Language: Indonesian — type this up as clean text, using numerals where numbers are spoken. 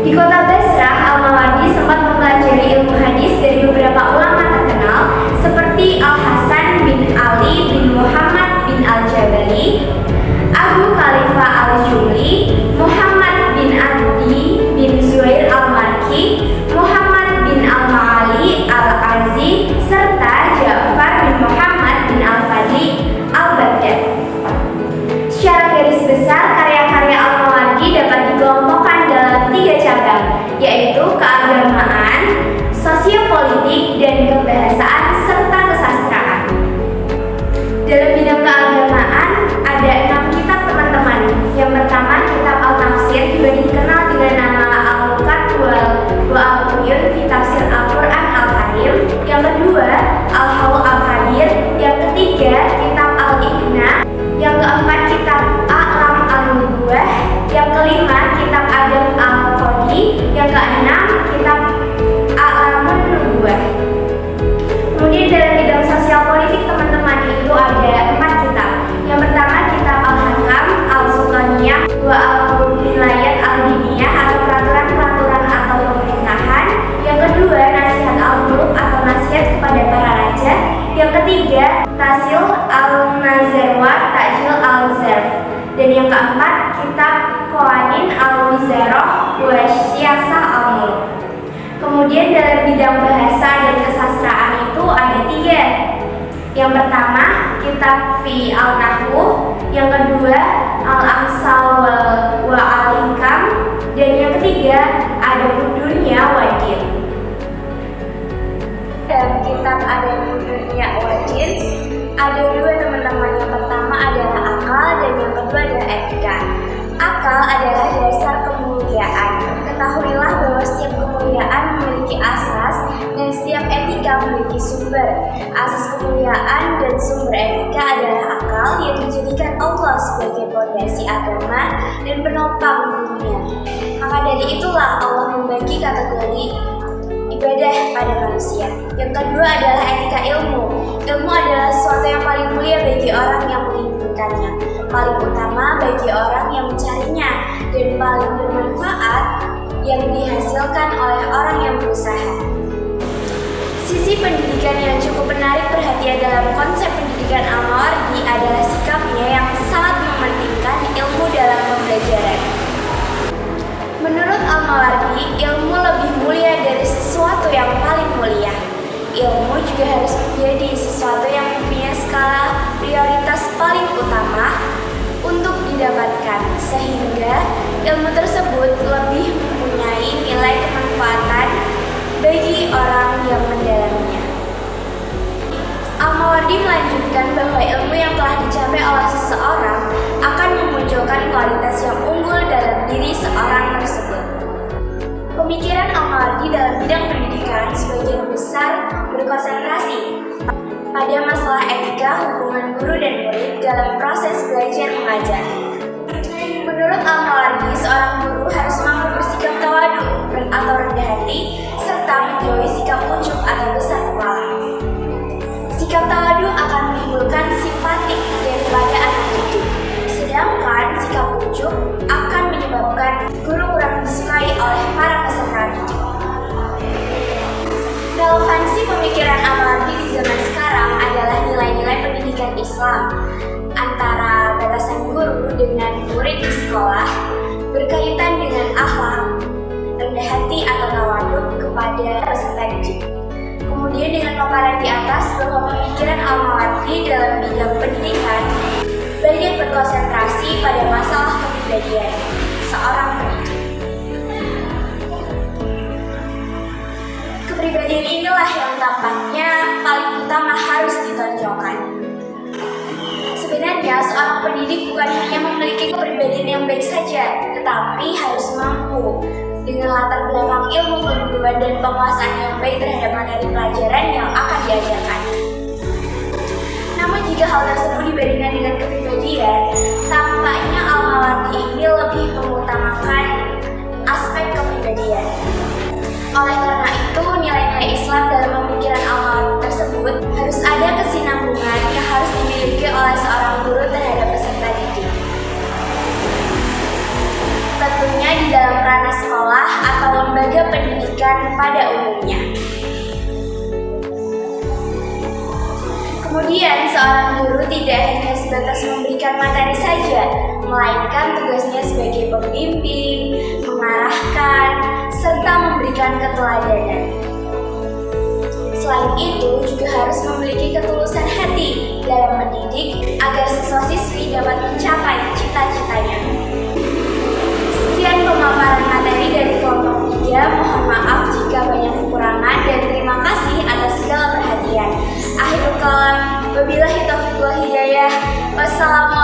Di kota Basrah, Al-Mawardi sempat mempelajari ilmu hadis dari beberapa ulama terkenal seperti Al-Hasan bin Ali bin Muhammad bin Al-Jabali, Abu Khalifah Al-Jumli, Muhammad bin Adi bin Zuhair Al-Marki, Muhammad bin Al-Ma'ali Al-Azi, serta Ja'far bin Muhammad bin Al-Fadli Al-Baghdad. Secara garis besar, karya-karya Al-Mawardi dapat dikelompokkan dalam 3 cabang, yaitu keagamaan, sosiopolitik, dan kebahasaan, serta kesastraan. Dalam bidang keagamaan, ada 6 kitab teman-teman. Yang pertama, kitab Al-Tafsir, juga dikenal dengan nama Al-Luqat wa Al-Uyun fi Tafsir Al-Quran Al-Karim. Yang kedua, Al-Hawl Al-Kabir. Yang ketiga, kitab Al-Iqna. Yang keempat, kitab A'lam Al-Nubuwah. Yang kelima, kitab Adam Al-Qadi. Yang keenam, kitab A'lamun Nubuwah. Kemudian dalam bidang sosial politik teman-teman, itu ada 4 kitab. Yang pertama, kitab Al-Hakam, Al-Sultaniyah, wa Al-Wilayat Al-Diniyah atau peraturan-peraturan atau pemerintahan. Yang kedua, Nasihat Al-Muluk atau nasihat kepada para raja. Yang ketiga, Tasil Al-Nazar wa Ta'jil Al-Zarf. Dan yang keempat, kitab Qawanin Al-Wizarah wa Siyasah Al-Muluk. Kemudian dalam bidang bahasa dan kesastraan itu ada 3. Yang pertama, kitab Fi Al-Nahwu. Yang kedua, Al-Amsal wa Al-Hikam. Dan yang ketiga, Adabud Dunya wa Din. Dalam kitab Adabud Dunya wa Din ada 2 teman-teman. Yang pertama adalah akal dan yang kedua adalah etika. Akal adalah dasar kemuliaan. Ketahuilah bahwa setiap kemuliaan memiliki asas dan setiap etika memiliki sumber. Asas kemuliaan dan sumber etika adalah akal yang menjadikan Allah sebagai fondasi agama dan penopang dunia. Maka dari itulah Allah membagi kategori ibadah pada manusia. Yang kedua adalah etika ilmu. Ilmu adalah sesuatu yang paling mulia bagi orang yang menginginkannya, paling utama bagi orang yang mencarinya, dan paling bermanfaat yang dihasilkan oleh orang yang berusaha. Sisi pendidikan yang cukup menarik perhatian dalam konsep pendidikan Al-Mawardi adalah sikapnya yang sangat mementingkan ilmu dalam pembelajaran. Menurut Al-Mawardi, ilmu lebih mulia dari sesuatu yang paling mulia. Ilmu juga harus menjadi sesuatu yang mempunyai skala prioritas paling utama untuk didapatkan, sehingga ilmu tersebut lebih mempunyai nilai kemanfaatan bagi orang yang mendalaminya. Al-Mawardi melanjutkan bahwa ilmu yang telah dicapai oleh seseorang akan memunculkan kualitas yang unggul dalam diri seorang tersebut. Pemikiran Al-Mawardi dalam bidang pendidikan sebagian besar berkonsentrasi pada masalah etika hubungan guru dan murid dalam proses belajar mengajar. Menurut Al-Mawardi, seorang guru harus mampu bersikap tawadu atau rendah hati serta menjauhi sikap ujub atau besar kepala. Sikap tawadu akan menimbulkan simpatik daripada anak didik, sedangkan sikap ujub akan menyebabkan guru kurang disukai oleh para peserta didik. Relevansi pemikiran Al-Mawardi di zaman sekarang adalah nilai-nilai pendidikan Islam antara batasan guru dengan murid di sekolah berkaitan dengan akhlak, rendah hati atau tawaduk kepada peserta didik. Kemudian dengan paparan di atas bahwa pemikiran Al-Mawardi dalam bidang pendidikan banyak berkonsentrasi pada masalah kepribadian seorang pendidik. Kepribadian inilah yang tampaknya paling utama harus ditonjolkan. Sebenarnya seorang pendidik bukan hanya memiliki kepribadian yang baik saja, tetapi harus mampu dengan latar belakang ilmu keguruan dan penguasaan yang baik terhadap materi pelajaran yang akan diajarkan. Namun jika hal tersebut dibandingkan dengan kepribadian, tampaknya Al-Mawardi ini lebih mengutamakan aspek kepribadian. Oleh karena itu, nilai-nilai Islam dalam pemikiran Al-Mawardi tersebut harus ada kesinambungan yang harus dimiliki oleh seorang guru terhadap peserta didik. Tentunya di dalam ranah sarana sekolah atau lembaga pendidikan pada umumnya. Kemudian, seorang guru tidak hanya sebatas memberikan materi saja, melainkan tugasnya sebagai pembimbing, mengarahkan, serta memberikan keteladanan. Selain itu, juga harus memiliki ketulusan hati dalam mendidik agar siswa-siswi dapat mencapai cita-citanya. Sekian pemaparan materi dari kelompok 3. Mohon maaf jika banyak kekurangan dan terima kasih atas segala perhatian. Akhirul kalam, wabillahi taufiq wal hidayah. Wassalamualaikum